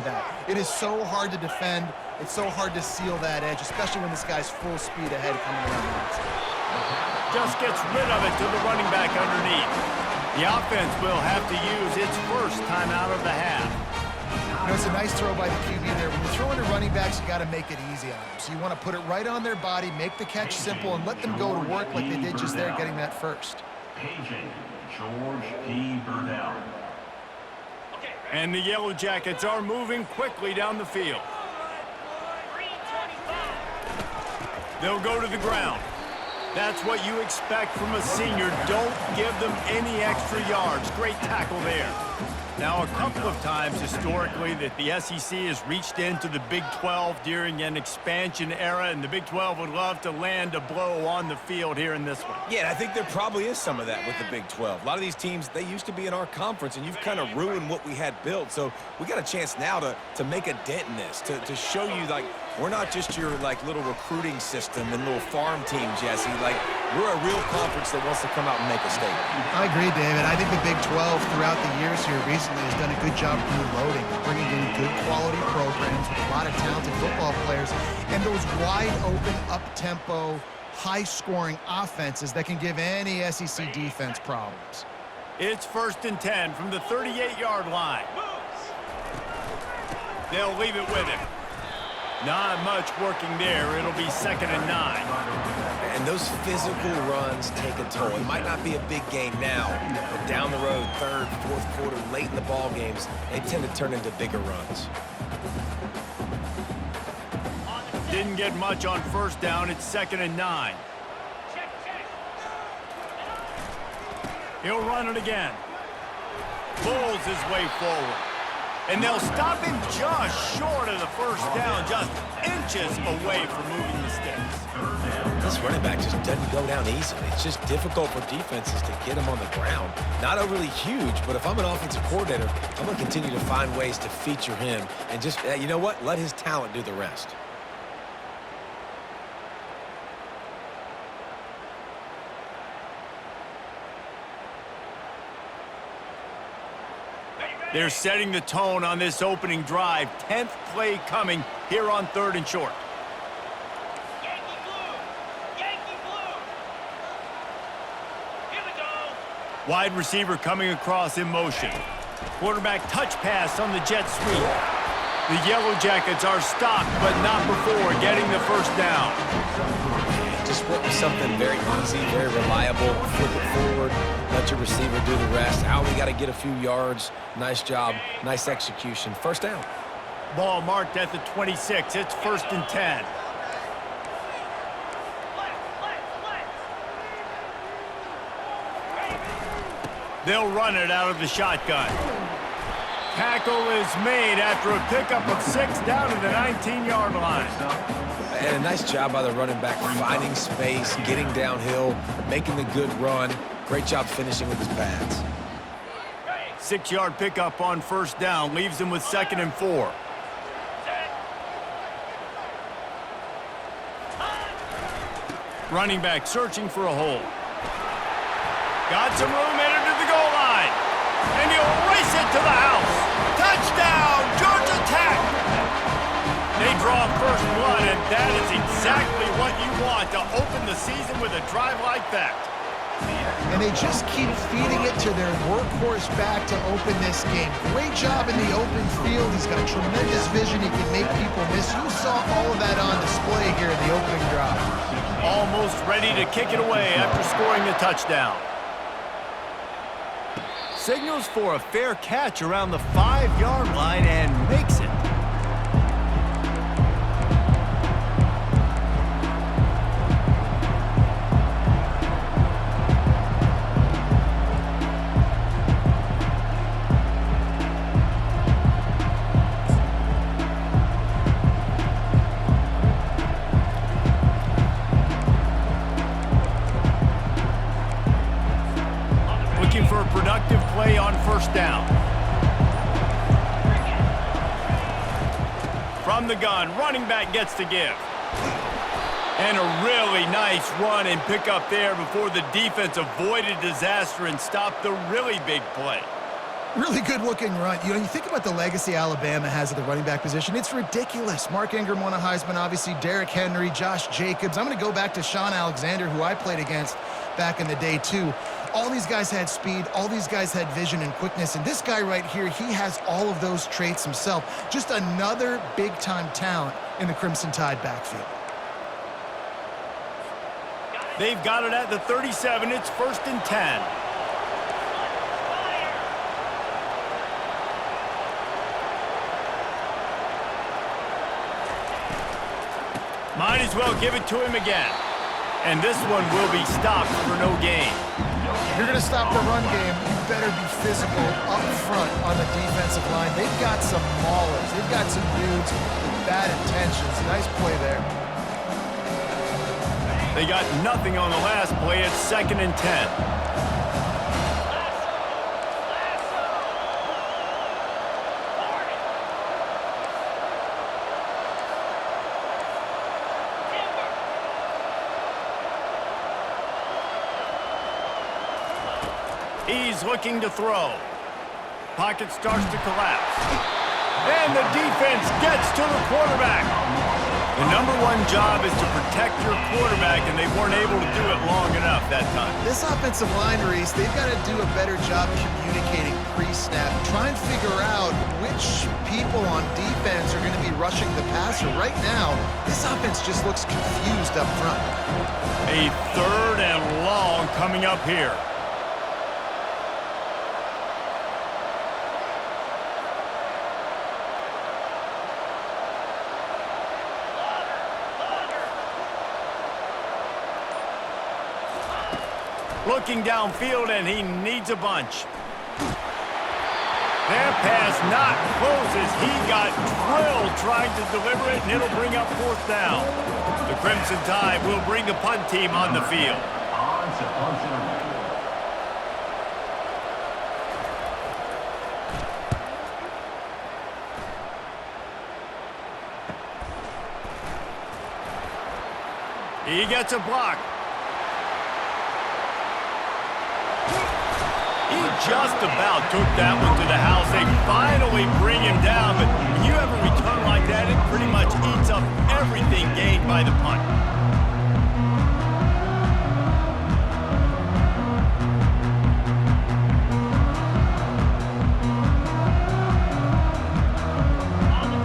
that. It is so hard to defend. It's so hard to seal that edge, especially when this guy's full speed ahead coming around the outside. Just gets rid of it to the running back underneath. The offense will have to use its first timeout of the half. You know, it's a nice throw by the QB there. When you're throwing to running backs, you got to make it easy on them. So you want to put it right on their body, make the catch simple, and let them go to work like they did just there, getting that first. George P. Burdell. And the Yellow Jackets are moving quickly down the field. They'll go to the ground. That's what you expect from a senior. Don't give them any extra yards. Great tackle there. Now, a couple of times historically that the SEC has reached into the Big 12 during an expansion era, and the Big 12 would love to land a blow on the field here in this one. Yeah, and I think there probably is some of that with the Big 12. A lot of these teams, they used to be in our conference, and you've kind of ruined what we had built. So we got a chance now to make a dent in this, to show you, like, we're not just your, like, little recruiting system and little farm team, Jesse. Like, we're a real conference that wants to come out and make a statement. I agree, David. I think the Big 12 throughout the years here recently has done a good job reloading, bringing in good quality programs with a lot of talented football players and those wide open, up-tempo, high-scoring offenses that can give any SEC defense problems. It's 1st and 10 from the 38-yard line. They'll leave it with him. Not much working there. It'll be 2nd and 9. And those physical runs take a toll. It might not be a big game now, but down the road, 3rd, 4th quarter, late in the ball games, they tend to turn into bigger runs. Didn't get much on 1st down. It's 2nd and 9. He'll run it again. Pulls his way forward. And they'll stop him just short of the 1st down, just inches away from moving the sticks. This running back just doesn't go down easily. It's just difficult for defenses to get him on the ground. Not overly huge, but if I'm an offensive coordinator, I'm going to continue to find ways to feature him and just, you know what, let his talent do the rest. They're setting the tone on this opening drive. 10th play coming here on 3rd and short. Yankee blue! Yankee blue! Here we go! Wide receiver coming across in motion. Quarterback touch pass on the jet sweep. The Yellow Jackets are stopped, but not before getting the 1st down. Just something very easy, very reliable. Flip it forward, let your receiver do the rest. We got to get a few yards. Nice job, nice execution. 1st down. Ball marked at the 26. It's 1st and 10. They'll run it out of the shotgun. Tackle is made after a pickup of 6 down to the 19-yard line. And a nice job by the running back, finding space, getting downhill, making the good run. Great job finishing with his pads. 6-yard pickup on 1st down leaves him with 2nd and 4. Running back searching for a hole. Got some room, headed to the goal line. And he'll race it to the house. Touchdown, Georgia Tech! They draw 1st blood, and that is exactly what you want to open the season with a drive like that. And they just keep feeding it to their workhorse back to open this game. Great job in the open field. He's got a tremendous vision. He can make people miss. You saw all of that on display here in the opening drive. Almost ready to kick it away after scoring the touchdown. Signals for a fair catch around the 5-yard line and makes it. For a productive play on 1st down. From the gun, running back gets to give. And a really nice run and pick up there before the defense avoided disaster and stopped the really big play. Really good-looking run. You know, you think about the legacy Alabama has at the running back position. It's ridiculous. Mark Ingram won a Heisman, obviously. Derrick Henry, Josh Jacobs. I'm going to go back to Sean Alexander, who I played against back in the day, too. All these guys had speed. All these guys had vision and quickness. And this guy right here, he has all of those traits himself. Just another big-time talent in the Crimson Tide backfield. They've got it at the 37. It's 1st and 10. Might as well give it to him again. And this one will be stopped for no gain. If you're going to stop the run game, you better be physical up front on the defensive line. They've got some maulers. They've got some dudes with bad intentions. Nice play there. They got nothing on the last play. It's 2nd and 10. He's looking to throw. Pocket starts to collapse. And the defense gets to the quarterback. The #1 job is to protect your quarterback, and they weren't able to do it long enough that time. This offensive line, Reese, they've got to do a better job communicating pre-snap. Try and figure out which people on defense are going to be rushing the passer. Right now, this offense just looks confused up front. A 3rd and long coming up here. Looking downfield, and he needs a bunch. That pass not close as he got drilled trying to deliver it, and it'll bring up 4th down. The Crimson Tide will bring the punt team on the field. On to punt interval. He gets a block. He just about took that one to the house. They finally bring him down, but when you have a return like that, it pretty much eats up everything gained by the punt.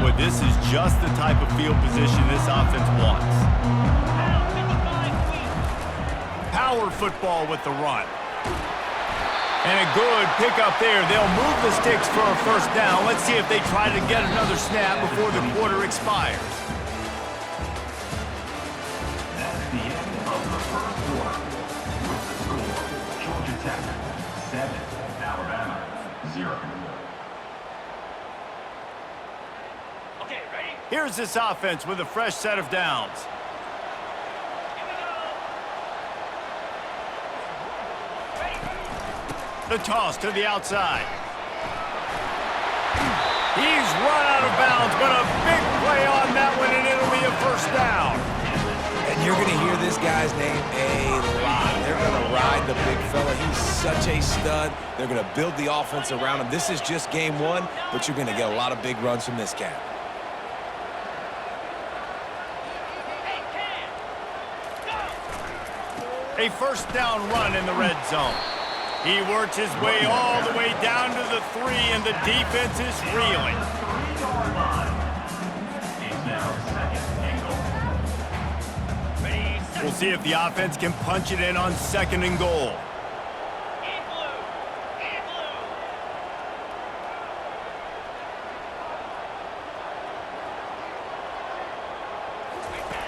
Well, this is just the type of field position this offense wants. Power football with the run. And a good pickup there. They'll move the sticks for a 1st down. Let's see if they try to get another snap before the quarter expires. That's the end of the 1st quarter. With the score, Georgia Tech 7, Alabama 0. Okay, ready? Here's this offense with a fresh set of downs. The toss to the outside. He's run out of bounds, but a big play on that one, and it'll be a 1st down. And you're going to hear this guy's name a lot. They're going to ride the big fella. He's such a stud. They're going to build the offense around him. This is just game 1, but you're going to get a lot of big runs from this cat. A 1st down run in the red zone. He works his way all the way down to the 3, and the defense is reeling. It's now 2nd and goal. We'll see if the offense can punch it in on 2nd and goal.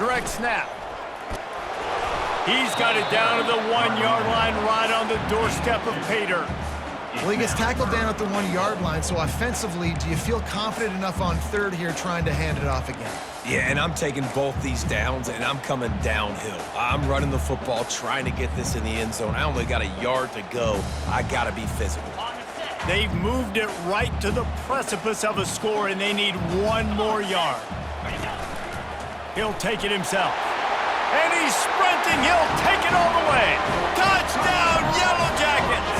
Direct snap. He's got it down to the 1-yard line right on the doorstep of Pater. Well, he gets tackled down at the 1-yard line, so offensively, do you feel confident enough on 3rd here trying to hand it off again? Yeah, and I'm taking both these downs, and I'm coming downhill. I'm running the football, trying to get this in the end zone. I only got a yard to go. I got to be physical. They've moved it right to the precipice of a score, and they need 1 more yard. He'll take it himself. And he's sprinting. He'll take it all the way. Touchdown, Yellow Jackets!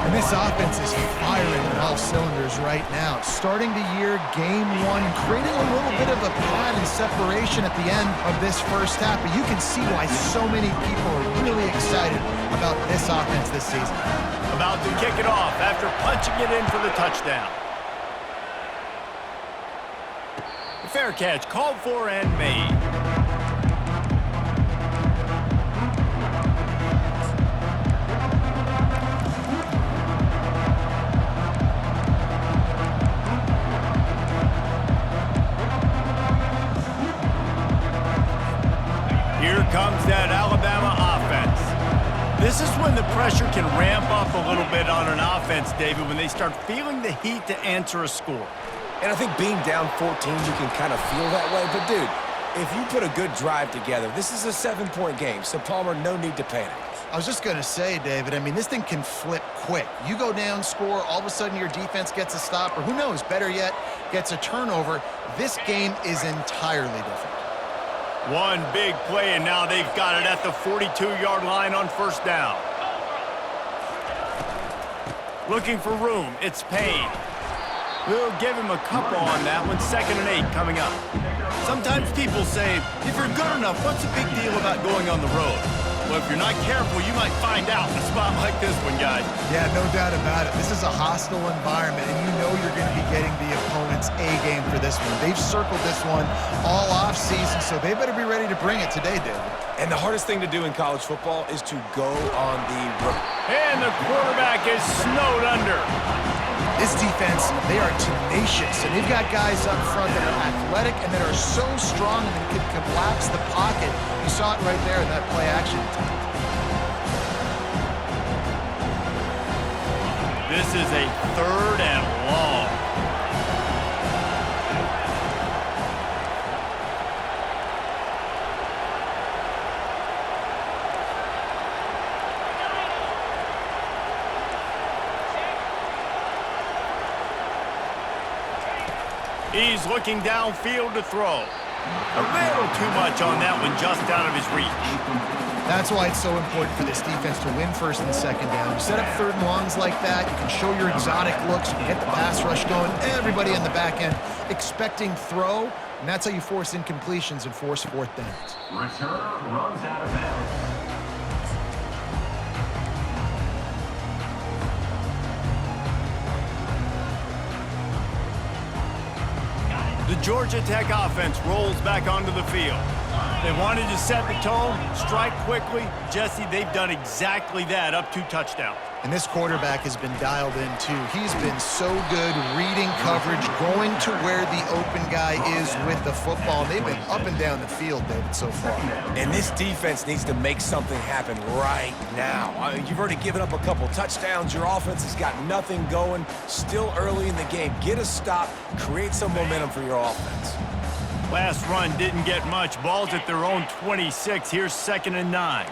And this offense is firing on all cylinders right now. Starting the year, game one, creating a little bit of a pad and separation at the end of this first half. But you can see why so many people are really excited about this offense this season. About to kick it off after punching it in for the touchdown. The fair catch called for and made. Here comes that Alabama offense. This is when the pressure can ramp up a little bit on an offense, David, when they start feeling the heat to answer a score. And I think being down 14, you can kind of feel that way. But, dude, if you put a good drive together, this is a 7-point game. So, Palmer, no need to panic. I was just going to say, David, I mean, this thing can flip quick. You go down, score, all of a sudden your defense gets a stop, or who knows, better yet, gets a turnover. This game is entirely different. One big play, and now they've got it at the 42-yard line on first down. Looking for room, it's Payne. We'll give him a couple on that one. 2nd and 8 coming up. Sometimes people say, if you're good enough, what's the big deal about going on the road? Well, if you're not careful, you might find out in a spot like this one, guys. Yeah, no doubt about it. This is a hostile environment, and you know you're going to be getting the opponent's A-game for this one. They've circled this one all off-season, so they better be ready to bring it today, David. And the hardest thing to do in college football is to go on the road. And the quarterback is snowed under. This defense, they are tenacious, and they've got guys up front that are athletic and that are so strong and that can collapse the pocket. You saw it right there in that play action attempt. This is a 3rd and long. He's looking downfield to throw. A little too much on that one, just out of his reach. That's why it's so important for this defense to win 1st and 2nd down. You set up 3rd and longs like that, you can show your exotic looks, you can get the pass rush going, everybody in the back end expecting throw, and that's how you force incompletions and force 4th downs. Returner runs out of bounds. The Georgia Tech offense rolls back onto the field. They wanted to set the tone, strike quickly. Jesse, they've done exactly that, up 2 touchdowns. And this quarterback has been dialed in, too. He's been so good reading coverage, going to where the open guy is with the football. They've been up and down the field, David, so far. And this defense needs to make something happen right now. You've already given up a couple touchdowns. Your offense has got nothing going. Still early in the game. Get a stop. Create some momentum for your offense. Last run didn't get much. Ball's at their own 26. Here's 2nd and 9.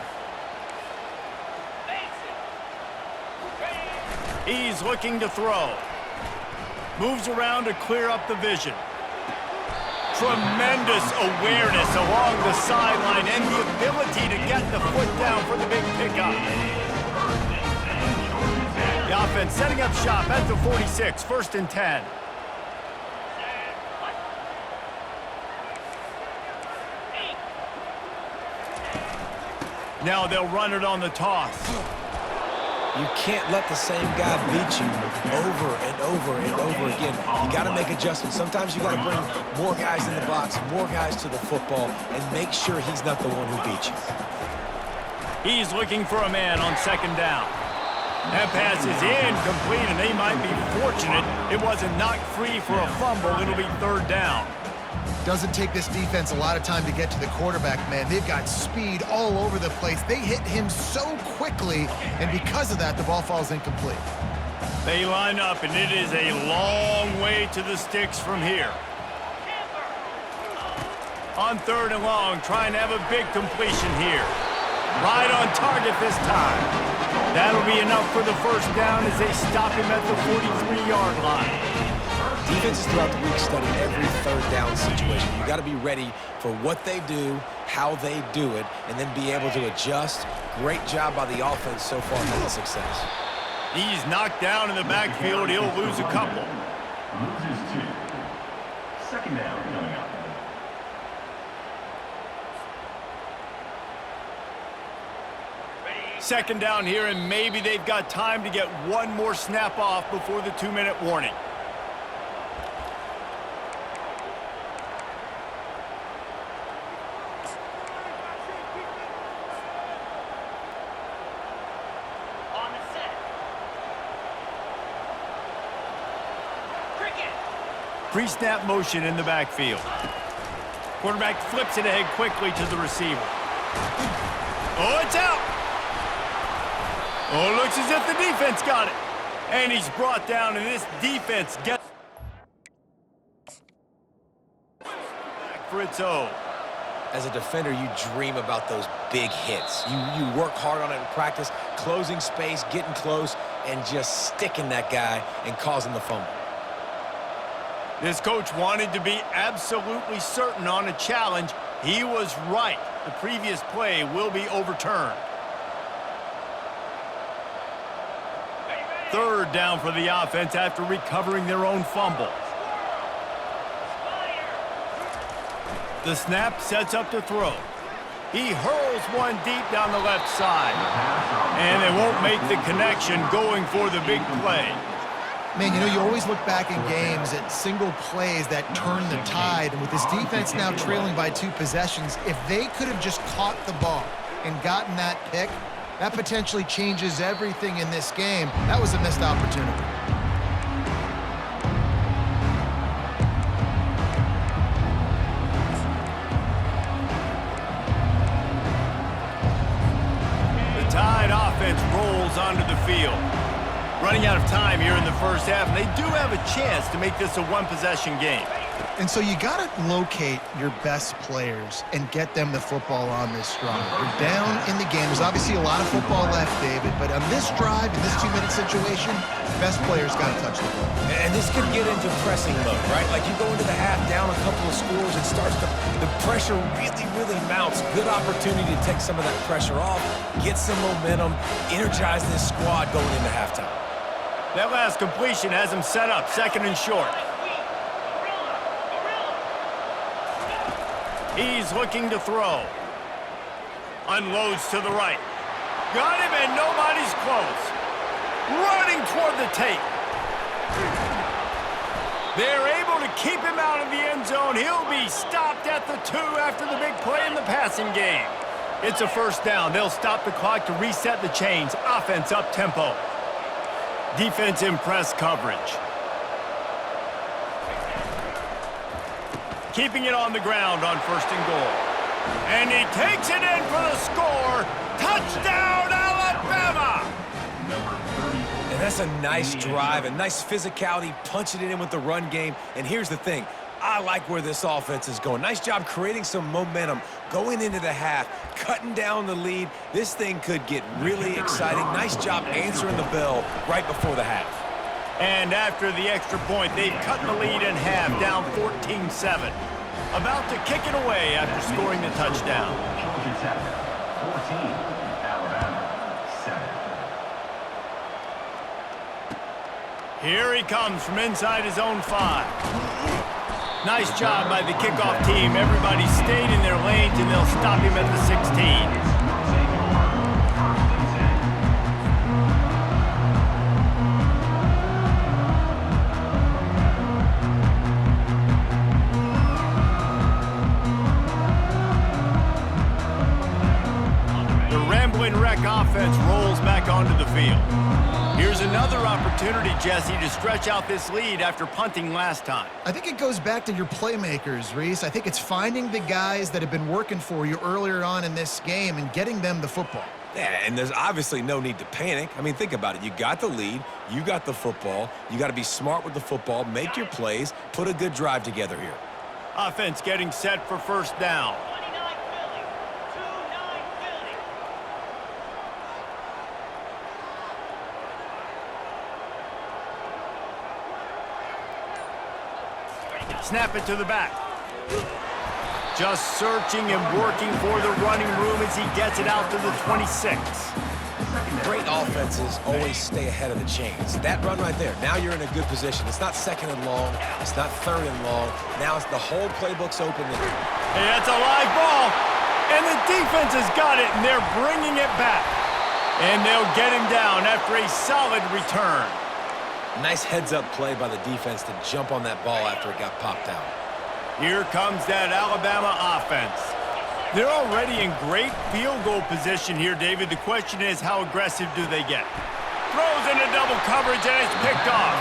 He's looking to throw. Moves around to clear up the vision. Tremendous awareness along the sideline and the ability to get the foot down for the big pickup. The offense setting up shop at the 46, 1st and 10. Now they'll run it on the toss. You can't let the same guy beat you over and over and over again. You got to make adjustments. Sometimes you got to bring more guys in the box, more guys to the football, and make sure he's not the one who beat you. He's looking for a man on 2nd down. That pass is incomplete, and they might be fortunate it wasn't knocked free for a fumble. It'll be 3rd down. Doesn't take this defense a lot of time to get to the quarterback, man. They've got speed all over the place. They hit him so quickly, and because of that, the ball falls incomplete. They line up, and it is a long way to the sticks from here. On 3rd and long, trying to have a big completion here. Right on target this time. That'll be enough for the 1st down as they stop him at the 43-yard line. Defenses throughout the week study every 3rd down situation. You got to be ready for what they do, how they do it, and then be able to adjust. Great job by the offense so far for the success. He's knocked down in the backfield. He'll lose a couple. Loses 2. Second down coming up. Second down here, and maybe they've got time to get one more snap off before the 2-minute warning. On the set. Cricket. Pre-snap motion in the backfield. Quarterback flips it ahead quickly to the receiver. Oh, it's out! Oh, it looks as if the defense got it. And he's brought down, and this defense gets back for its own. As a defender, you dream about those big hits. You work hard on it in practice, closing space, getting close, and just sticking that guy and causing the fumble. This coach wanted to be absolutely certain on a challenge. He was right. The previous play will be overturned. Third down for the offense after recovering their own fumble. The snap sets up to throw. He hurls one deep down the left side. And they won't make the connection going for the big play. Man, you know, you always look back in games at single plays that turn the tide. And with this defense now trailing by 2 possessions, if they could have just caught the ball and gotten that pick, that potentially changes everything in this game. That was a missed opportunity. The Tide offense rolls onto the field. Running out of time here in the first half, and they do have a chance to make this a one-possession game. And so you got to locate your best players and get them the football on this drive. You're down in the game. There's obviously a lot of football left, David, but on this drive, in this 2-minute situation, best players got to touch the ball. And this could get into pressing mode, right? Like you go into the half down a couple of scores, it starts to, the pressure really mounts. Good opportunity to take some of that pressure off, get some momentum, energize this squad going into halftime. That last completion has him set up, second and short. He's looking to throw. Unloads to the right. Got him, and nobody's close. Running toward the tape. They're able to keep him out of the end zone. He'll be stopped at the 2 after the big play in the passing game. It's a first down. They'll stop the clock to reset the chains. Offense up-tempo. Defense in press coverage. Keeping it on the ground on first and goal. And he takes it in for the score. Touchdown, Alabama! And that's a nice drive, a nice physicality, punching it in with the run game. And here's the thing. I like where this offense is going. Nice job creating some momentum, going into the half, cutting down the lead. This thing could get really exciting. Nice job answering the bell right before the half. And after the extra point, they've cut the lead in half, down 14-7. About to kick it away after scoring the touchdown. Georgia Tech, 14. Alabama, 7. Here he comes from inside his own 5. Nice job by the kickoff team. Everybody stayed in their lanes, and they'll stop him at the 16. Offense rolls back onto the field. Here's another opportunity, Jesse, to stretch out this lead after punting last time. I think it goes back to your playmakers, Reese. I think it's finding the guys that have been working for you earlier on in this game and getting them the football. Yeah, and there's obviously no need to panic. I mean, think about it. You got the lead. You got the football. You got to be smart with the football, make your plays, put a good drive together here. Offense getting set for first down. Snap it to the back. Just searching and working for the running room as he gets it out to the 26. great offenses always stay ahead of the chains. That run right there, now you're in a good position. It's not second and long. It's not third and long. Now it's the whole playbook's open. Hey, that's a live ball. And the defense has got it, and they're bringing it back. And they'll get him down after a solid return. Nice heads-up play by the defense to jump on that ball after it got popped out. Here comes that Alabama offense. They're already in great field goal position here, David. The question is, how aggressive do they get? Throws into double coverage, and it's picked off.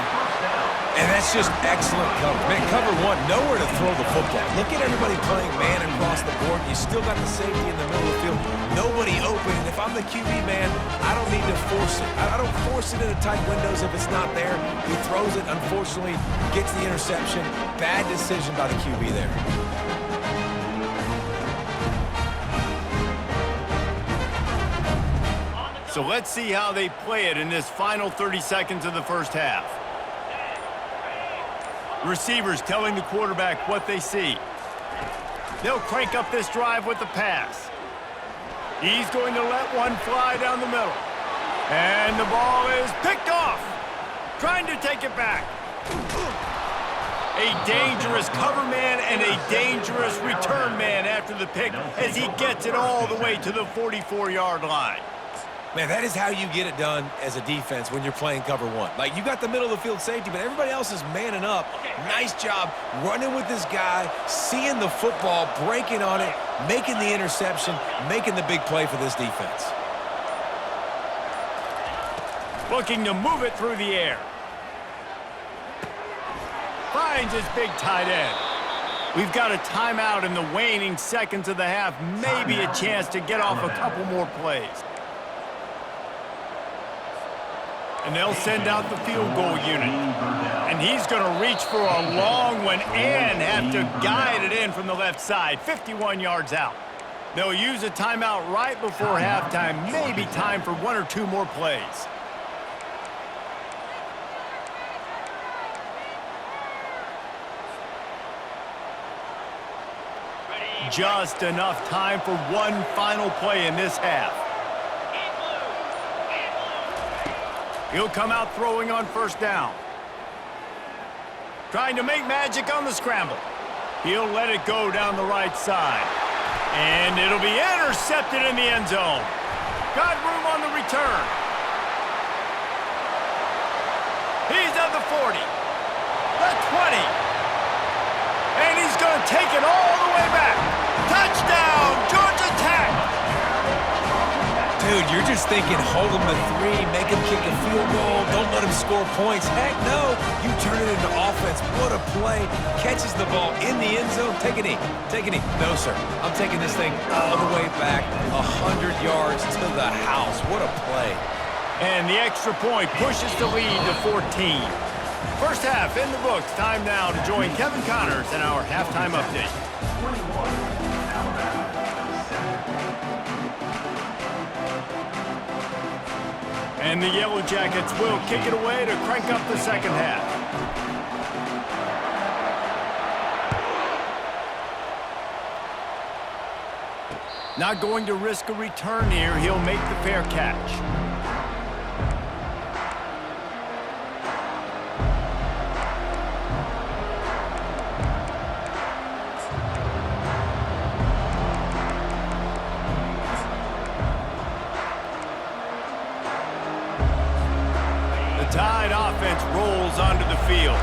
And that's just excellent coverage. Man, cover one, nowhere to throw the football. Look at everybody playing man across the board. You still got the safety in the middle of the field. Nobody open. And if I'm the QB, man, I don't need to force it. I don't force it into tight windows if it's not there. He throws it, unfortunately, gets the interception. Bad decision by the QB there. So let's see how they play it in this final 30 seconds of the first half. Receivers telling the quarterback what they see. They'll crank up this drive with the pass. He's going to let one fly down the middle. And the ball is picked off. Trying to take it back. A dangerous cover man and a dangerous return man after the pick as he gets it all the way to the 44-yard line. Man, that is how you get it done as a defense when you're playing cover one. Like, you got the middle of the field safety, but everybody else is manning up. Nice job running with this guy, seeing the football, breaking on it, making the interception, making the big play for this defense. Looking to move it through the air. Finds his big tight end. We've got a timeout in the waning seconds of the half. Maybe a chance to get off a couple more plays. And they'll send out the field goal unit. And he's going to reach for a long one and have to guide it in from the left side, 51 yards out. They'll use a timeout right before halftime, maybe time for one or two more plays. Just enough time for one final play in this half. He'll come out throwing on first down. Trying to make magic on the scramble. He'll let it go down the right side. And it'll be intercepted in the end zone. Got room on the return. He's at the 40. The 20. And he's going to take it all the way back. Touchdown, Georgia Tech. Dude, you're just thinking, hold him to 3, make him kick a field goal, don't let him score points. Heck no, you turn it into offense. What a play. Catches the ball in the end zone. Take a knee. Take a knee. No, sir. I'm taking this thing all the way back 100 yards to the house. What a play. And the extra point pushes the lead to 14. First half in the books. Time now to join Kevin Connors in our halftime update. 21, Alabama, 7. And the Yellow Jackets will kick it away to crank up the second half. Not going to risk a return here. He'll make the fair catch. Tide offense rolls onto the field.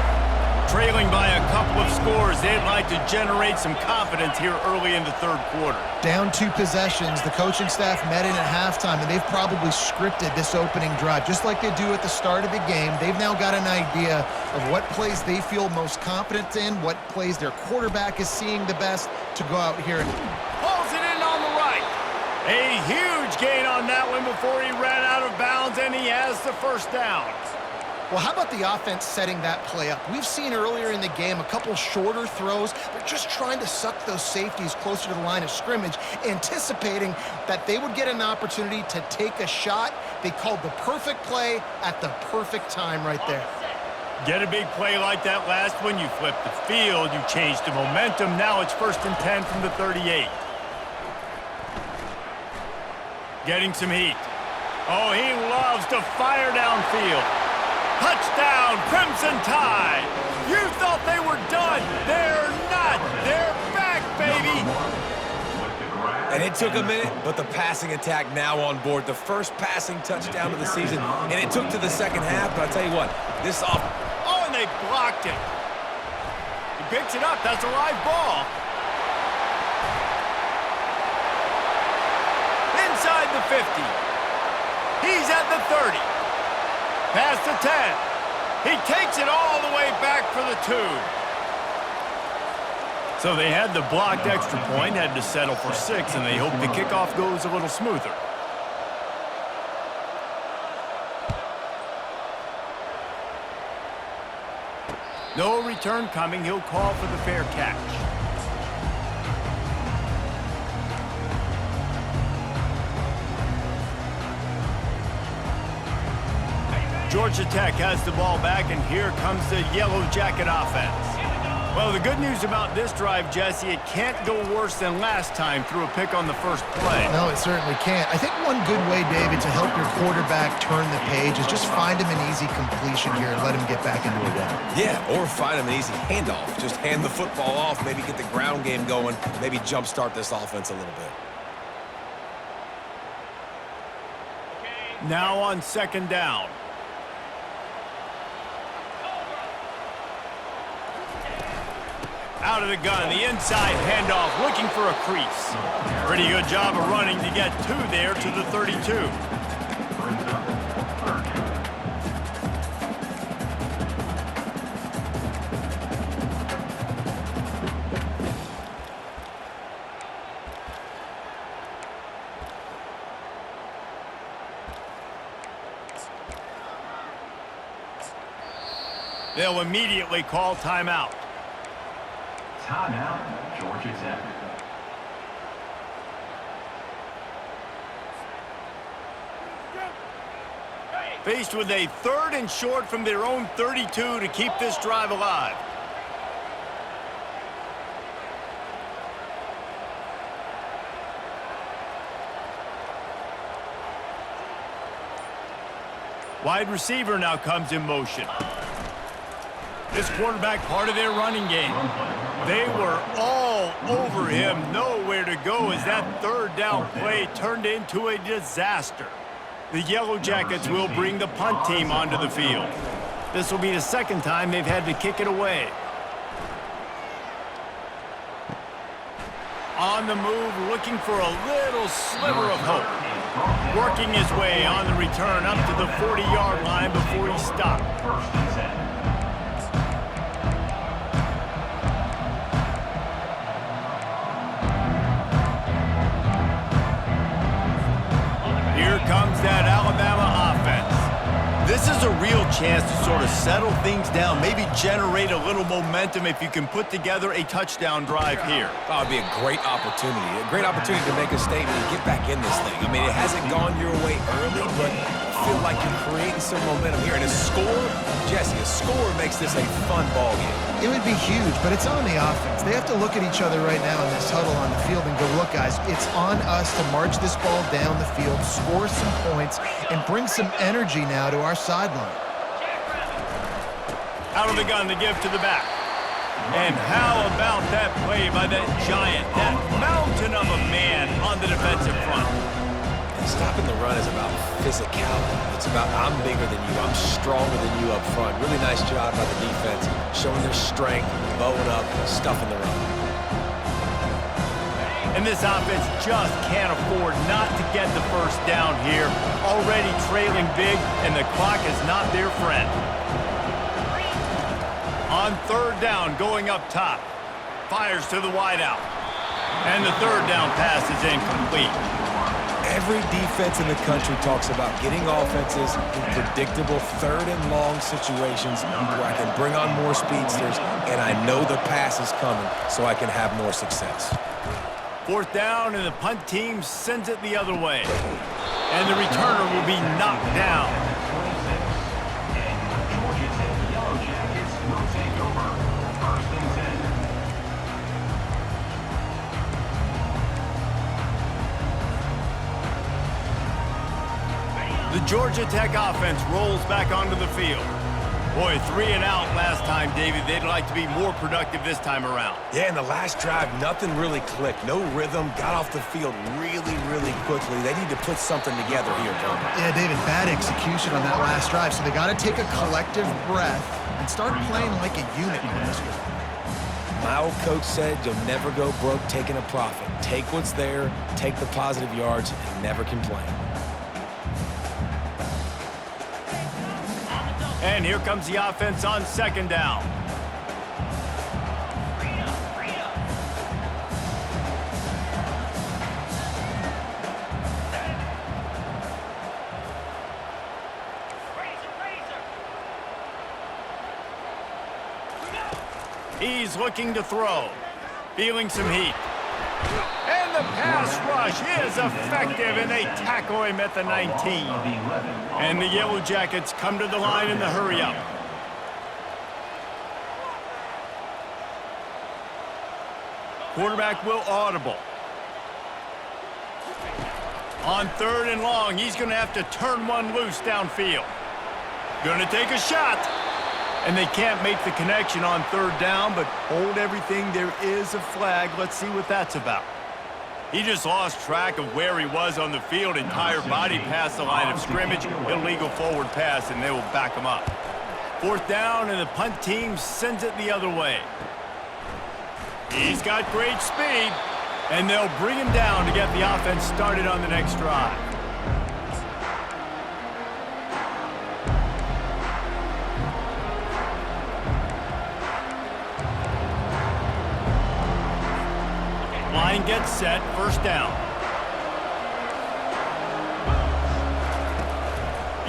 Trailing by a couple of scores, they'd like to generate some confidence here early in the third quarter. Down 2 possessions, the coaching staff met in at halftime, and they've probably scripted this opening drive. Just like they do at the start of the game, they've now got an idea of what plays they feel most confident in, what plays their quarterback is seeing the best to go out here and Pulls it in on the right. A huge gain on that one before he ran out of bounds, and he has the first down. Well, how about the offense setting that play up? We've seen earlier in the game a couple shorter throws. They're just trying to suck those safeties closer to the line of scrimmage, anticipating that they would get an opportunity to take a shot. They called the perfect play at the perfect time right there. Get a big play like that last one, you flip the field, you change the momentum. Now it's 1st and 10 from the 38. Getting some heat. Oh, he loves to fire downfield. Touchdown, Crimson Tide. You thought they were done. They're not. They're back, baby. And it took a minute, but the passing attack now on board. The first passing touchdown of the season, and it took to the second half, but I'll tell you what, this off... Oh, and they blocked it. He picks it up. That's a live ball. Inside the 50. He's at the 30. Past the 10. He takes it all the way back for the 2. So they had the blocked extra point, had to settle for 6, and they hope the kickoff goes a little smoother. No return coming. He'll call for the fair catch. Georgia Tech has the ball back, and here comes the Yellow Jacket offense. Well, the good news about this drive, Jesse, it can't go worse than last time through a pick on the first play. No, it certainly can't. I think one good way, David, to help your quarterback turn the page is just find him an easy completion here and let him get back into a run. Yeah, or find him an easy handoff. Just hand the football off, maybe get the ground game going, maybe jumpstart this offense a little bit. Now on second down. Out of the gun, the inside handoff, looking for a crease. Pretty good job of running to get 2 there to the 32. They'll immediately call timeout. Timeout, Georgia Tech. Faced with a 3rd and short from their own 32 to keep this drive alive. Wide receiver now comes in motion. This quarterback part of their running game. They were all over him, nowhere to go as that 3rd down play turned into a disaster. The Yellow Jackets will bring the punt team onto the field. This will be the 2nd time they've had to kick it away. On the move, looking for a little sliver of hope. Working his way on the return up to the 40-yard line before he stopped. First and 10. Here comes that Alabama offense. This is a real chance to sort of settle things down, maybe generate a little momentum if you can put together a touchdown drive here. That would be a great opportunity to make a statement and get back in this thing. I mean, it hasn't gone your way early, but I feel like you're creating some momentum here. And a score, Jesse, a score makes this a fun ball game. It would be huge, but it's on the offense. They have to look at each other right now in this huddle on the field and go, look, guys, it's on us to march this ball down the field, score some points, and bring some energy now to our sideline. Out of the gun to give to the back. And how about that play by that giant, that mountain of a man on the defensive front? Stopping the run is about physicality. It's about I'm bigger than you, I'm stronger than you up front. Really nice job by the defense, showing their strength, bowing up, stuffing the run. And this offense just can't afford not to get the first down here. Already trailing big, and the clock is not their friend. On 3rd down, going up top. Fires to the wideout. And the 3rd down pass is incomplete. Every defense in the country talks about getting offenses in predictable 3rd and long situations where I can bring on more speedsters and I know the pass is coming so I can have more success. 4th down, and the punt team sends it the other way. And the returner will be knocked down. Georgia Tech Yellow Jackets will take over. First and 10. the Georgia Tech offense rolls back onto the field. Boy, 3 and out last time, David. They'd like to be more productive this time around. Yeah, in the last drive, nothing really clicked. No rhythm, got off the field really, really quickly. They need to put something together here, Palmer. Yeah, David, bad execution on that last drive, so they got to take a collective breath and start playing like a unit on this one. My old coach said you'll never go broke taking a profit. Take what's there, take the positive yards, and never complain. And here comes the offense on 2nd down. He's looking to throw. Feeling some heat. And the pass rush is effective, and they tackle him at the 19. And the Yellow Jackets come to the line in the hurry-up. Quarterback will audible. On 3rd and long, he's going to have to turn one loose downfield. Going to take a shot. And they can't make the connection on 3rd down, but hold everything. There is a flag. Let's see what that's about. He just lost track of where he was on the field. Entire body past the line of scrimmage. Illegal forward pass, and they will back him up. 4th down, and the punt team sends it the other way. He's got great speed, and they'll bring him down to get the offense started on the next drive. Line gets set, 1st down.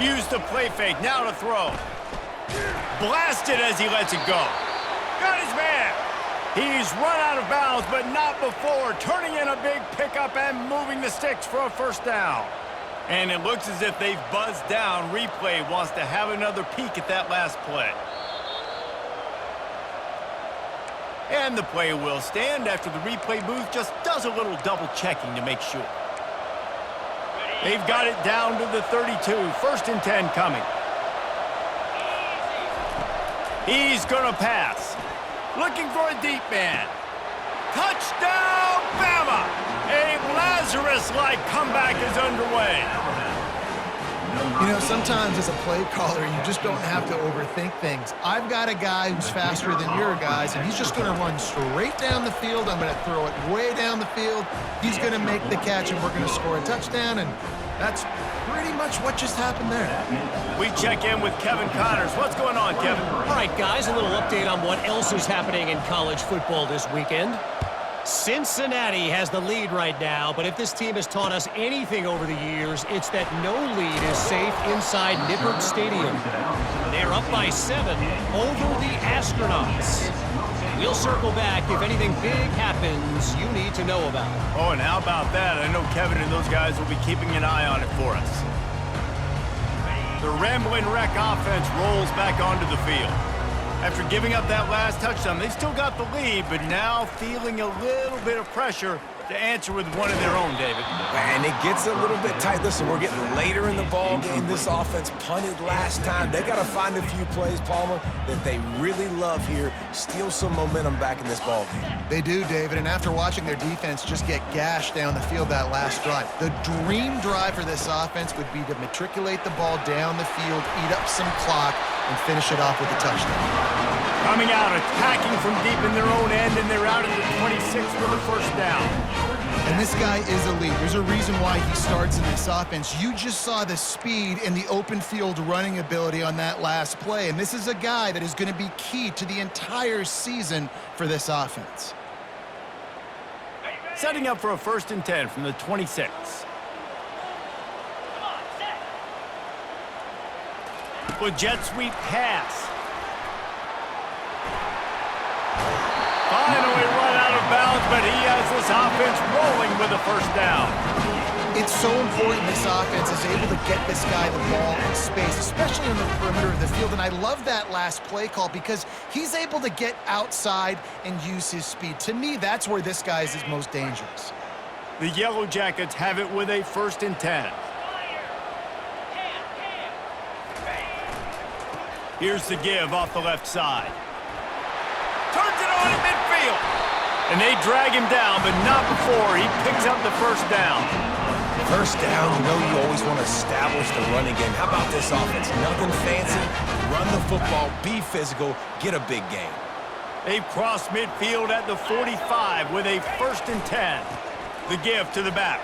Use the play fake, now to throw. Blasted as he lets it go. Got his man. He's run out of bounds, but not before. Turning in a big pickup and moving the sticks for a 1st down. And it looks as if they've buzzed down. Replay wants to have another peek at that last play. And the play will stand after the replay booth just does a little double checking to make sure. They've got it down to the 32. 1st and 10 coming. He's going to pass. Looking for a deep man. Touchdown, Bama! A Lazarus-like comeback is underway. You know, sometimes as a play caller, you just don't have to overthink things. I've got a guy who's faster than your guys, and he's just going to run straight down the field. I'm going to throw it way down the field. He's going to make the catch, and we're going to score a touchdown, and that's pretty much what just happened there. We check in with Kevin Connors. What's going on, Kevin? All right, guys, a little update on what else is happening in college football this weekend. Cincinnati has the lead right now, but if this team has taught us anything over the years, it's that no lead is safe inside Nippert Stadium. They're up by 7 over the Astronauts. We'll circle back if anything big happens you need to know about. Oh, and how about that? I know Kevin and those guys will be keeping an eye on it for us. The Ramblin' Wreck offense rolls back onto the field. After giving up that last touchdown, they still got the lead, but now feeling a little bit of pressure to answer with one of their own, David. And it gets a little bit tight. Listen, we're getting later in the ball game. This offense punted last time. They got to find a few plays, Palmer, that they really love here. Steal some momentum back in this ball game. They do, David, and after watching their defense just get gashed down the field that last drive, the dream drive for this offense would be to matriculate the ball down the field, eat up some clock, and finish it off with a touchdown. Coming out, attacking from deep in their own end, and they're out at the 26 for the 1st down. And this guy is elite. There's a reason why he starts in this offense. You just saw the speed and the open field running ability on that last play, and this is a guy that is going to be key to the entire season for this offense. Setting up for a 1st and 10 from the 26. With jet sweep pass. Finally run out of bounds, but he has this offense rolling with a 1st down. It's so important this offense is able to get this guy the ball in space, especially on the perimeter of the field. And I love that last play call because he's able to get outside and use his speed. To me, that's where this guy is most dangerous. The Yellow Jackets have it with a 1st and 10. Here's the give off the left side. Turns it on in midfield. And they drag him down, but not before he picks up the first down. First down, you know you always want to establish the running game. How about this offense? Nothing fancy. Run the football, be physical, get a big gain. They've crossed midfield at the 45 with a 1st and 10. The give to the back.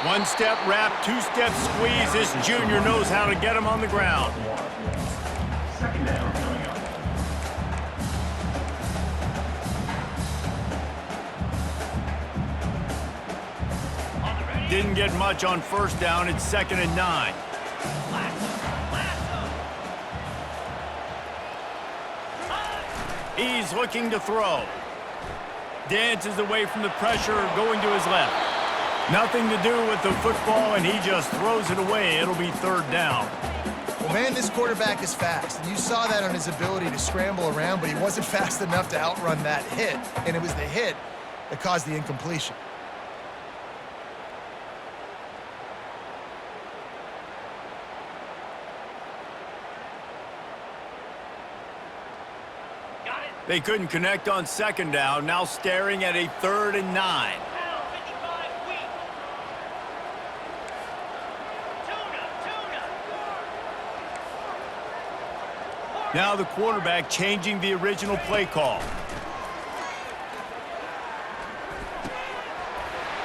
One-step wrap, two-step squeeze. This junior knows how to get him on the ground. Second down coming up. Didn't get much on first down. It's 2nd and 9. He's looking to throw. Dances away from the pressure, going to his left. Nothing to do with the football, and he just throws it away. It'll be 3rd down. Well, man, this quarterback is fast. And you saw that on his ability to scramble around, but he wasn't fast enough to outrun that hit. And it was the hit that caused the incompletion. They couldn't connect on 2nd down, now staring at a 3rd and 9. Now the quarterback changing the original play call.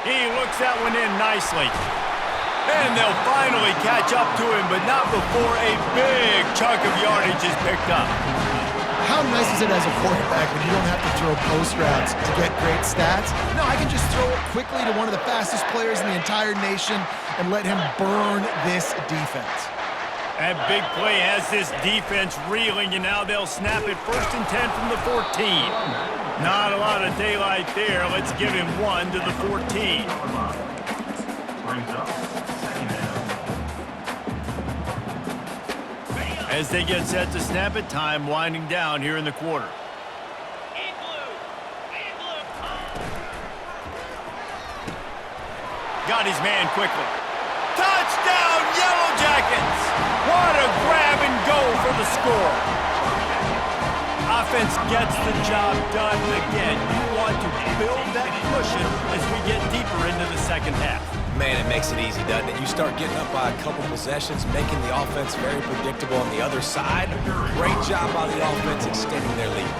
He looks that one in nicely. And they'll finally catch up to him, but not before a big chunk of yardage is picked up. How nice is it as a quarterback when you don't have to throw post routes to get great stats? No, I can just throw it quickly to one of the fastest players in the entire nation and let him burn this defense. That big play has this defense reeling, and now they'll snap it 1st and 10 from the 14. Not a lot of daylight there. Let's give him 1 to the 14. Brings up second down. As they get set to snap it, time winding down here in the quarter. Got his man quickly. Touchdown, Yellow Jackets! What a grab and go for the score. Offense gets the job done. Again, you want to build that cushion as we get deeper into the 2nd half. Man, it makes it easy, doesn't it? You start getting up by a couple possessions, making the offense very predictable on the other side. Great job by the offense extending their lead.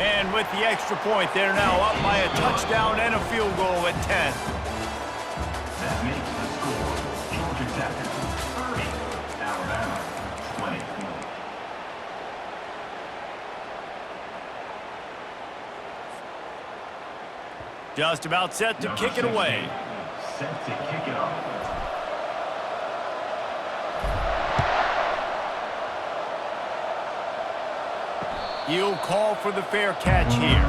And with the extra point, they're now up by a touchdown and a field goal at 10. That makes the score Georgia Tech 30, Alabama 20. Just about set to kick it away. Set to kick it off. He'll call for the fair catch here.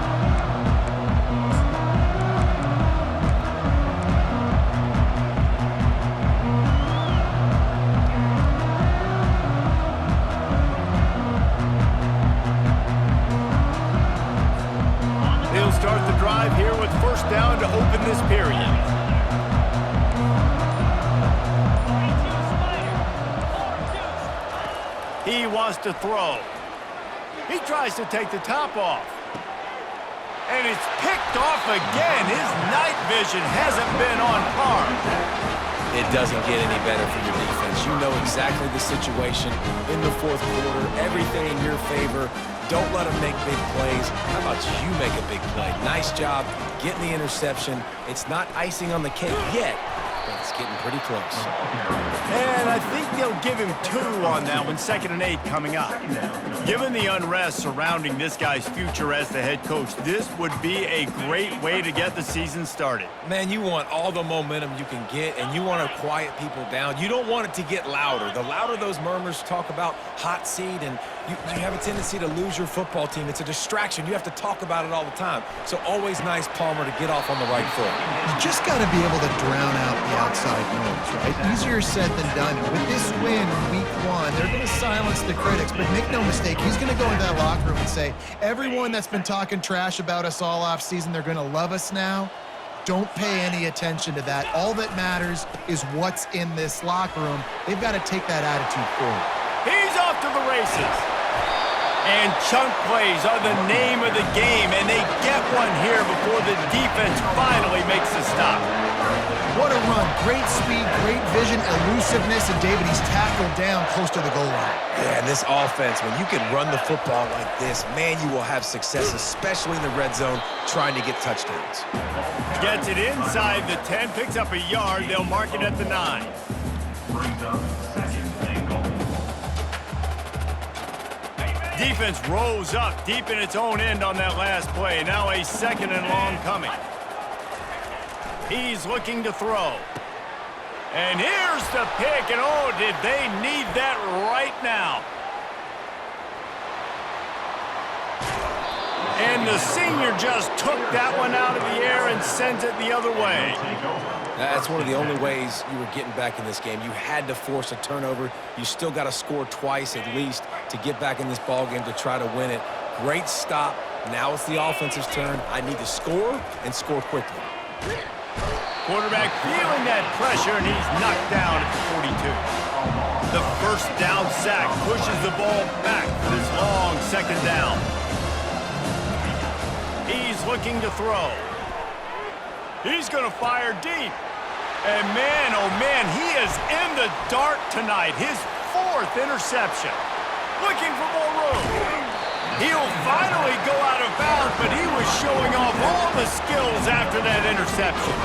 They'll start the drive here with 1st down to open this period. He wants to throw. He tries to take the top off. And it's picked off again. His night vision hasn't been on par. It doesn't get any better for your defense. You know exactly the situation in the 4th quarter. Everything in your favor. Don't let them make big plays. How about you make a big play? Nice job getting the interception. It's not icing on the cake yet, but it's getting pretty close. And I think they'll give him 2 on that one, 2nd and 8 coming up. Given the unrest surrounding this guy's future as the head coach, this would be a great way to get the season started. Man, you want all the momentum you can get, and you want to quiet people down. You don't want it to get louder. The louder those murmurs talk about hot seat, and you have a tendency to lose your football team. It's a distraction. You have to talk about it all the time. So always nice, Palmer, to get off on the right foot. You just got to be able to drown out the outside noise, right? Easier said than done. With this win in week 1, they're going to silence the critics. But make no mistake, he's going to go into that locker room and say, everyone that's been talking trash about us all off season, they're going to love us now. Don't pay any attention to that. All that matters is what's in this locker room. They've got to take that attitude forward. He's off to the races. And chunk plays are the name of the game, and they get one here before the defense finally makes a stop. What a run. Great speed, great vision, elusiveness, and David, he's tackled down close to the goal line. Yeah, and this offense, when you can run the football like this, man, you will have success, especially in the red zone, trying to get touchdowns. Gets it inside the 10, picks up a yard. They'll mark it at the 9. Brings up second and goal. Defense rolls up deep in its own end on that last play. Now a 2nd and long coming. He's looking to throw. And here's the pick, and oh, did they need that right now. And the senior just took that one out of the air and sends it the other way. That's one of the only ways you were getting back in this game. You had to force a turnover. You still got to score twice at least to get back in this ball game to try to win it. Great stop. Now it's the offense's turn. I need to score and score quickly. Quarterback feeling that pressure, and he's knocked down at the 42. The first down sack pushes the ball back for this long 2nd down. He's looking to throw. He's going to fire deep. And man, oh man, he is in the dark tonight. His 4th interception. Looking for more room. He'll finally go out of bounds, but he was showing off all the skills after that interception.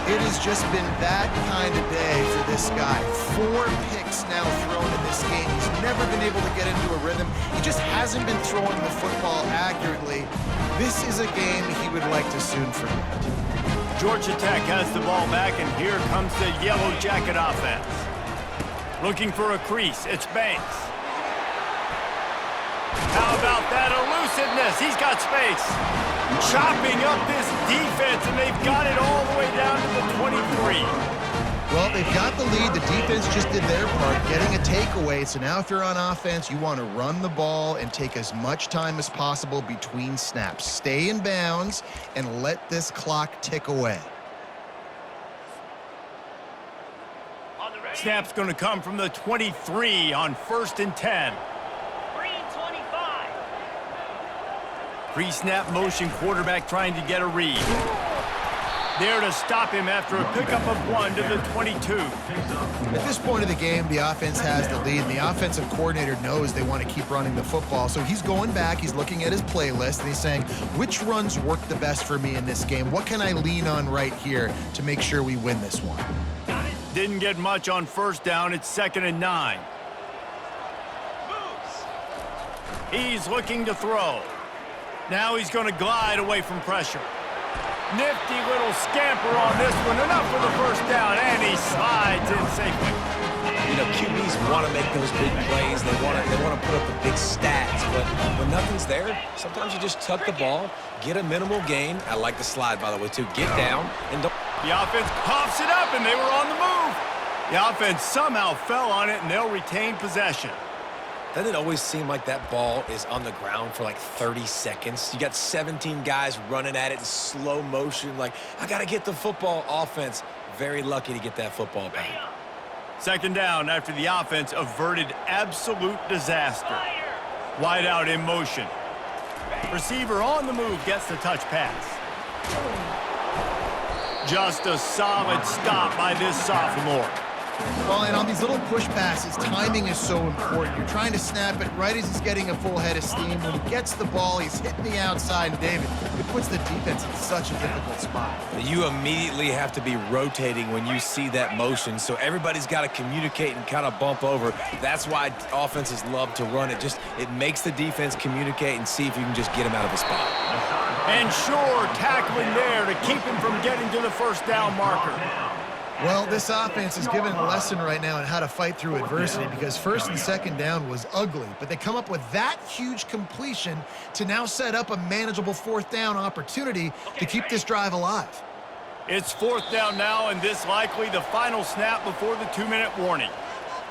It has just been that kind of day for this guy. 4 picks now thrown in this game. He's never been able to get into a rhythm. He just hasn't been throwing the football accurately. This is a game he would like to soon forget. Georgia Tech has the ball back, and here comes the Yellow Jacket offense. Looking for a crease. It's Banks. How about that elusiveness? He's got space. Chopping up this defense, and they've got it all the way down to the 23. Well, they've got the lead. The defense just did their part, getting a takeaway. So now if you're on offense, you want to run the ball and take as much time as possible between snaps. Stay in bounds and let this clock tick away. Snap's going to come from the 23 on 1st and 10. Green 25. Pre-snap motion, quarterback trying to get a read. There to stop him after a pickup of 1 to the 22. At this point of the game, the offense has the lead, and the offensive coordinator knows they want to keep running the football. So he's going back, he's looking at his playlist, and he's saying, which runs work the best for me in this game? What can I lean on right here to make sure we win this one? Didn't get much on 1st down. It's 2nd and 9. He's looking to throw. Now he's going to glide away from pressure. Nifty little scamper on this one. Enough for the 1st down, and he slides in safely. You know, QBs want to make those big plays. They want to put up the big stats. But when nothing's there, sometimes you just tuck the ball, get a minimal gain. I like the slide, by the way, too. Get down and don't. The offense pops it up, and they were on the move. The offense somehow fell on it, and they'll retain possession. Doesn't it always seem like that ball is on the ground for like 30 seconds? You got 17 guys running at it in slow motion. Like, I got to get the football. Offense, very lucky to get that football back. 2nd down after the offense averted absolute disaster. Wide out in motion. Receiver on the move gets the touch pass. Just a solid stop by this sophomore. Well, and on these little push passes, timing is so important. You're trying to snap it right as he's getting a full head of steam. When he gets the ball, he's hitting the outside, and David, it puts the defense in such a difficult spot. You immediately have to be rotating when you see that motion, so everybody's got to communicate and kind of bump over. That's why offenses love to run it. It makes the defense communicate and see if you can just get him out of a spot. And sure, tackling there to keep him from getting to the 1st down marker. Well, this offense is given a lesson right now on how to fight through adversity, because 1st and 2nd down was ugly, but they come up with that huge completion to now set up a manageable 4th down opportunity to keep this drive alive. It's 4th down now, and this likely the final snap before the 2-minute warning.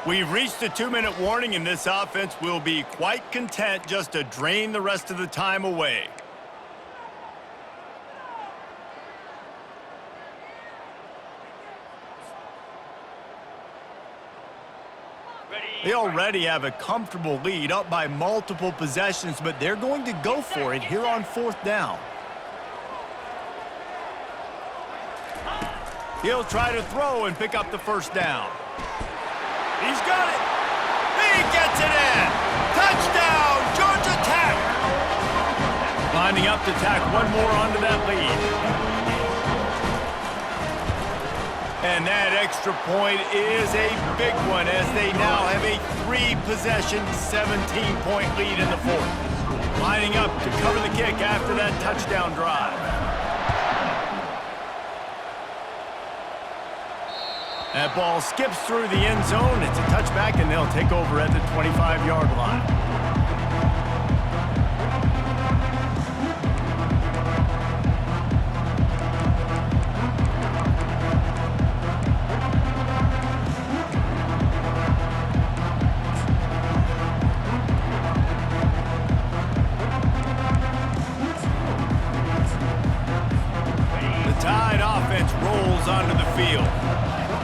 We've reached the 2-minute warning, and this offense will be quite content just to drain the rest of the time away. They already have a comfortable lead, up by multiple possessions, but they're going to go for it here on 4th down. He'll try to throw and pick up the 1st down. He's got it. He gets it in. Touchdown, Georgia Tech. Lining up to tack one more onto that lead. And that extra point is a big one as they now have a 3-possession, 17-point lead in the 4th. Lining up to cover the kick after that touchdown drive. That ball skips through the end zone. It's a touchback, and they'll take over at the 25-yard line. Onto the field.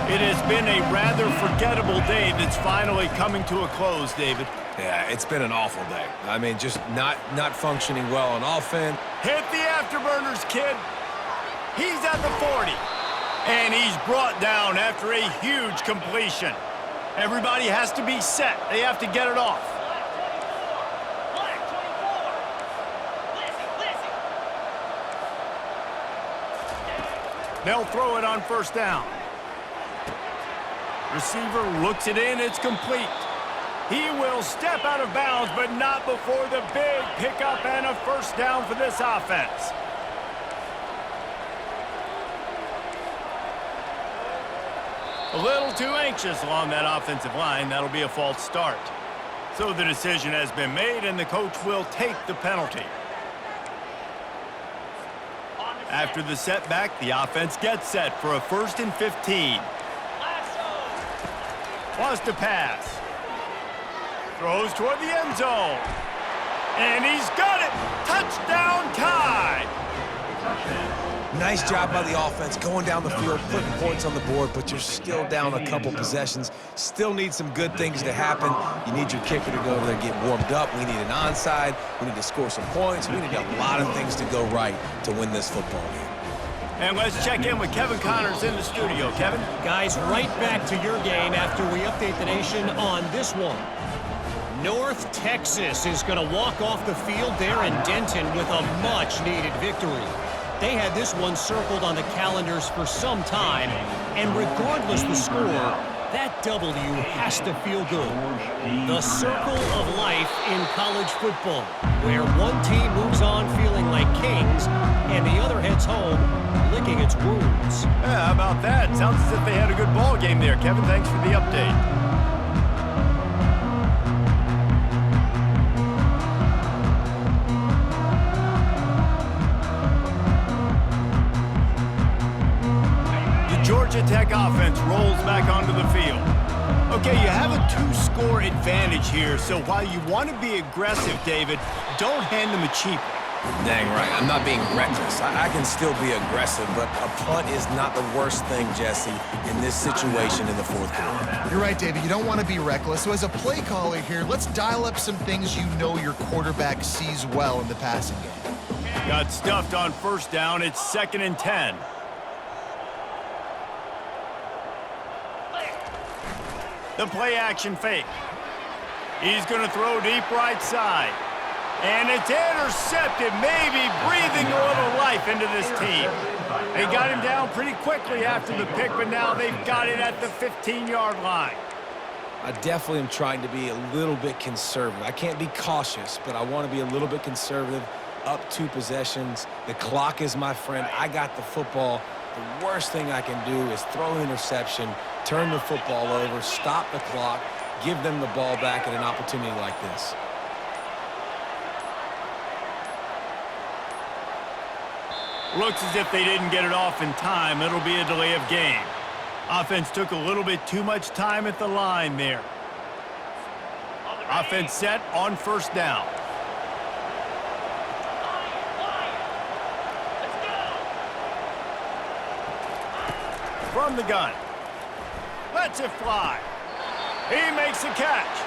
It has been a rather forgettable day that's finally coming to a close, David. Yeah, it's been an awful day. I mean, just not functioning well on offense. Hit the afterburners, kid. He's at the 40. And he's brought down after a huge completion. Everybody has to be set. They have to get it off. They'll throw it on 1st down. Receiver looks it in. It's complete. He will step out of bounds, but not before the big pickup and a 1st down for this offense. A little too anxious along that offensive line. That'll be a false start. So the decision has been made, and the coach will take the penalty. After the setback, the offense gets set for a 1st and 15. Wants to pass. Throws toward the end zone. And he's got it! Touchdown Tide! Nice job by the offense going down the field, putting points on the board, but you're still down a couple possessions. Still need some good things to happen. You need your kicker to go over there and get warmed up. We need an onside. We need to score some points. We need a lot of things to go right to win this football game. And let's check in with Kevin Connors in the studio. Kevin? Guys, right back to your game after we update the nation on this one. North Texas is going to walk off the field there in Denton with a much-needed victory. They had this one circled on the calendars for some time, and regardless the score, that W has to feel good. The circle of life in college football, where one team moves on feeling like kings, and the other heads home licking its wounds. Yeah, how about that? Sounds as if they had a good ball game there. Kevin, thanks for the update. Georgia Tech offense rolls back onto the field. Okay, you have a 2-score advantage here, so while you want to be aggressive, David, don't hand them a cheap one. Dang right. I'm not being reckless. I can still be aggressive, but a punt is not the worst thing, Jesse, in this situation in the 4th quarter. You're right, David. You don't want to be reckless. So as a play caller here, let's dial up some things you know your quarterback sees well in the passing game. Got stuffed on 1st down. It's 2nd and 10. The play action fake. He's going to throw deep right side. And it's intercepted, maybe breathing a little life into this team. They got him down pretty quickly after the pick, but now they've got it at the 15-yard line. I definitely am trying to be a little bit conservative. I can't be cautious, but I want to be a little bit conservative. Up 2 possessions. The clock is my friend. I got the football. The worst thing I can do is throw an interception, turn the football over, stop the clock, give them the ball back at an opportunity like this. Looks as if they didn't get it off in time. It'll be a delay of game. Offense took a little bit too much time at the line there. Offense set on 1st down. From the gun. Lets it fly. He makes the catch.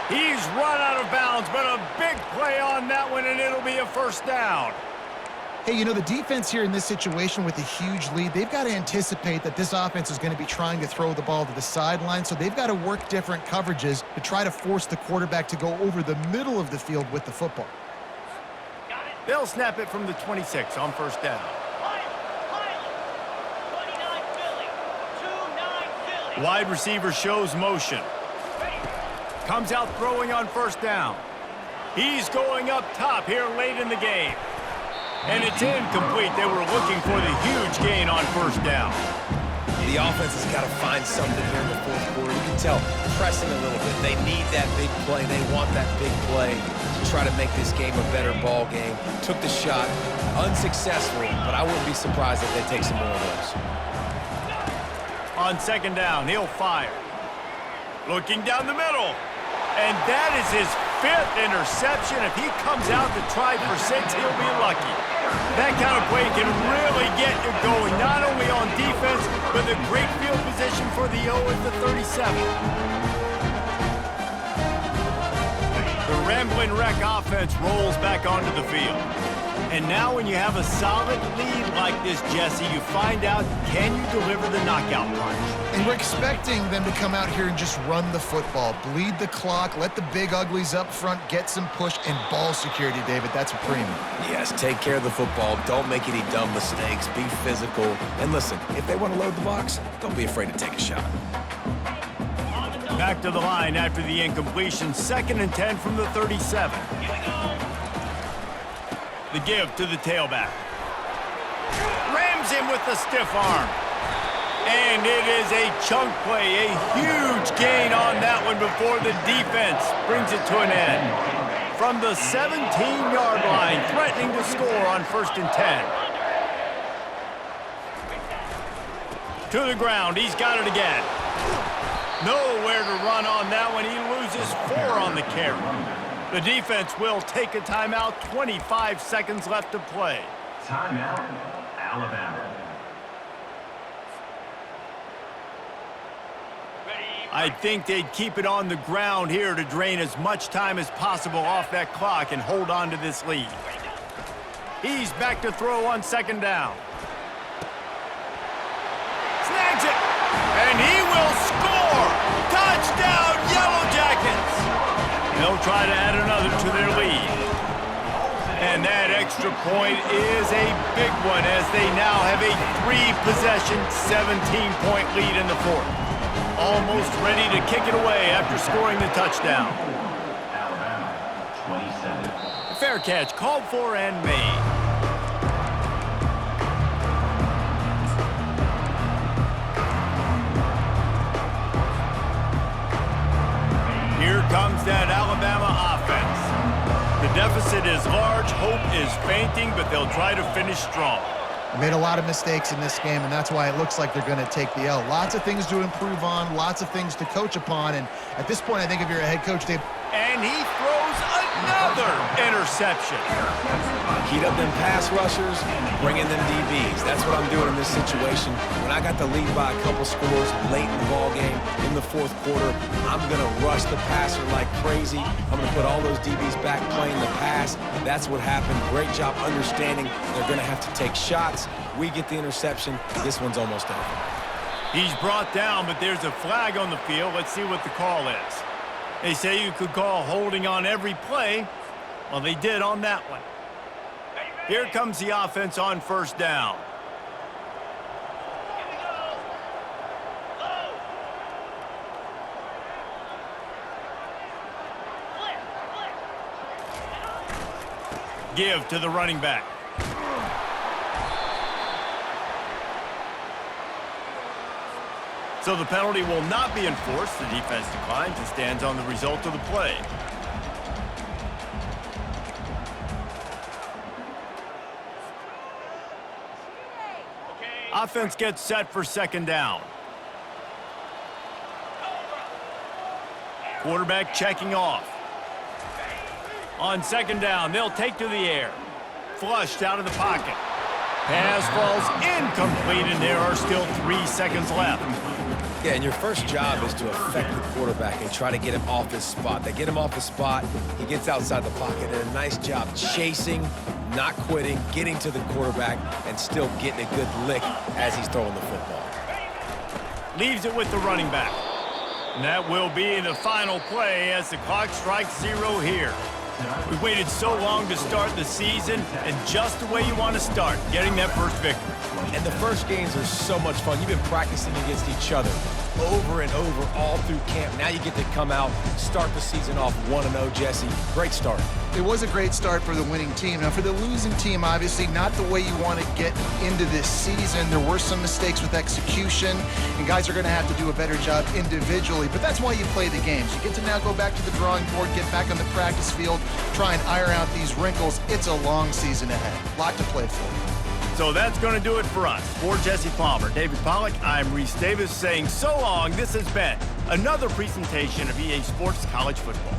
He's run out of bounds, but a big play on that one, and it'll be a first down. Hey, you know, the defense here in this situation with a huge lead, they've got to anticipate that this offense is going to be trying to throw the ball to the sideline, so they've got to work different coverages to try to force the quarterback to go over the middle of the field with the football. They'll snap it from the 26 on first down. 29 Philly. 2-9 Philly. Wide receiver shows motion. Comes out throwing on first down. He's going up top here late in the game. And it's incomplete. They were looking for the huge gain on first down. The offense has got to find something here in the fourth quarter. You can tell pressing a little bit. They need that big play. They want that big play to try to make this game a better ball game. Took the shot. Unsuccessful, but I wouldn't be surprised if they take some more of those. On second down, he'll fire. Looking down the middle. And that is his 5th interception. If he comes out to try for 6, he'll be lucky. That kind of play can really get you going, not only on defense, but the great field position for the O at the 37. The Rambling Wreck offense rolls back onto the field. And now when you have a solid lead like this, Jesse, you find out, can you deliver the knockout punch? And we're expecting them to come out here and just run the football, bleed the clock, let the big uglies up front get some push and ball security, David. That's a premium. Yes, take care of the football. Don't make any dumb mistakes. Be physical. And listen, if they want to load the box, don't be afraid to take a shot. Back to the line after the incompletion. 2nd and 10 from the 37. The give to the tailback. Rams him with the stiff arm. And it is a chunk play, a huge gain on that one before the defense brings it to an end. From the 17-yard line, threatening to score on 1st and 10. To the ground, he's got it again. Nowhere to run on that one. He loses 4 on the carry. The defense will take a timeout. 25 seconds left to play. Timeout, Alabama. I think they'd keep it on the ground here to drain as much time as possible off that clock and hold on to this lead. He's back to throw on 2nd down. Snags it, and he will score! Touchdown, Yellow Jackets! They'll try to add another to their lead. And that extra point is a big one as they now have a 3-possession, 17-point lead in the 4th. Almost ready to kick it away after scoring the touchdown. Alabama, 27. Fair catch, called for and made. Here comes that Alabama offense. The deficit is large, hope is fainting, but they'll try to finish strong. Made a lot of mistakes in this game, and that's why it looks like they're going to take the L. Lots of things to improve on, lots of things to coach upon, and at this point, I think if you're a head coach, Dave... And he throws another interception. Heat up them pass rushers, bring in them DBs. That's what I'm doing in this situation. When I got the lead by a couple scores late in the ball game, in the 4th quarter, I'm going to rush the passer like crazy. I'm going to put all those DBs back playing the pass. That's what happened. Great job understanding they're going to have to take shots. We get the interception. This one's almost over. He's brought down, but there's a flag on the field. Let's see what the call is. They say you could call holding on every play. Well, they did on that one. Here comes the offense on 1st down. Give to the running back. So the penalty will not be enforced. The defense declines and stands on the result of the play. Offense gets set for 2nd down. Quarterback checking off. On 2nd down, they'll take to the air. Flushed out of the pocket. Pass falls incomplete, and there are still 3 seconds left. Yeah, and your first job is to affect the quarterback and try to get him off his spot. They get him off his spot, he gets outside the pocket, and a nice job chasing, not quitting, getting to the quarterback, and still getting a good lick as he's throwing the football. Leaves it with the running back. And that will be the final play as the clock strikes 0 here. We waited so long to start the season, and just the way you want to start, getting that first victory. And the first games are so much fun. You've been practicing against each other over and over all through camp. Now you get to come out, start the season off 1-0, Jesse. Great start. It was a great start for the winning team. Now, for the losing team, obviously not the way you want to get into this season. There were some mistakes with execution, and guys are going to have to do a better job individually. But that's why you play the games. You get to now go back to the drawing board, get back on the practice field, try and iron out these wrinkles. It's a long season ahead. A lot to play for. So that's going to do it for us. For Jesse Palmer, David Pollack, I'm Reese Davis saying so long. This has been another presentation of EA Sports College Football.